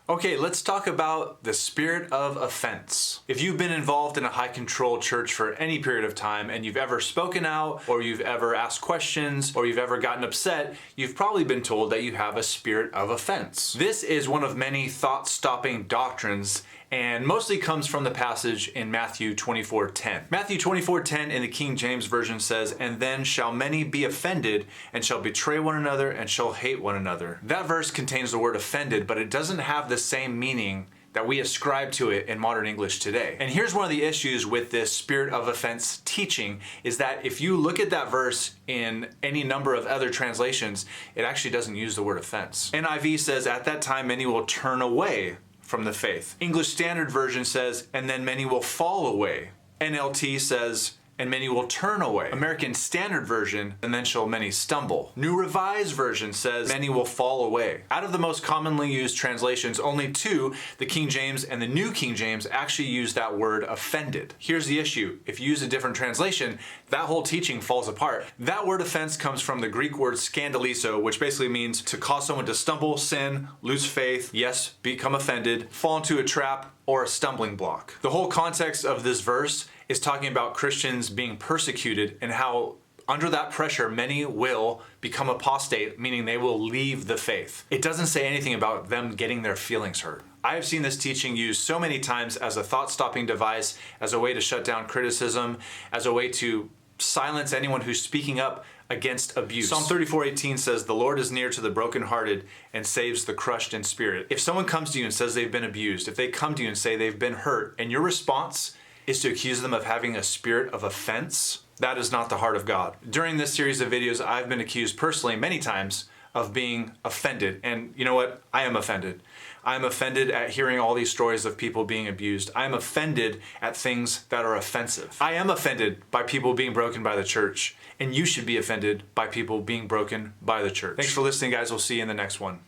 Okay, let's talk about the spirit of offense. If you've been involved in a high control church for any period of time and you've ever spoken out, or you've ever asked questions, or you've ever gotten upset, you've probably been told that you have a spirit of offense. This is one of many thought-stopping doctrines and mostly comes from the passage in Matthew 24:10. Matthew 24:10 in the King James Version says, "And then shall many be offended, and shall betray one another, and shall hate one another." That verse contains the word offended, but it doesn't have the same meaning that we ascribe to it in modern English today. And here's one of the issues with this spirit of offense teaching, is that if you look at that verse in any number of other translations, it actually doesn't use the word offense. NIV says, "At that time many will turn away from the faith." English Standard Version says, "and then many will fall away." NLT says, "and many will turn away." American Standard Version, "and then shall many stumble." New Revised Version says, "many will fall away." Out of the most commonly used translations, only two, the King James and the New King James, actually use that word offended. Here's the issue. If you use a different translation, that whole teaching falls apart. That word offense comes from the Greek word scandalizo, which basically means to cause someone to stumble, sin, lose faith, yes, become offended, fall into a trap, or a stumbling block. The whole context of this verse is talking about Christians being persecuted and how under that pressure many will become apostate, meaning they will leave the faith. It doesn't say anything about them getting their feelings hurt. I have seen this teaching used so many times as a thought-stopping device, as a way to shut down criticism, as a way to silence anyone who's speaking up against abuse. Psalm 34:18 says, "The Lord is near to the brokenhearted and saves the crushed in spirit." If someone comes to you and says they've been abused, if they come to you and say they've been hurt, and your response is to accuse them of having a spirit of offense, that is not the heart of God. During this series of videos, I've been accused personally many times of being offended. And you know what? I am offended. I'm offended at hearing all these stories of people being abused. I'm offended at things that are offensive. I am offended by people being broken by the church. And you should be offended by people being broken by the church. Thanks for listening, guys. We'll see you in the next one.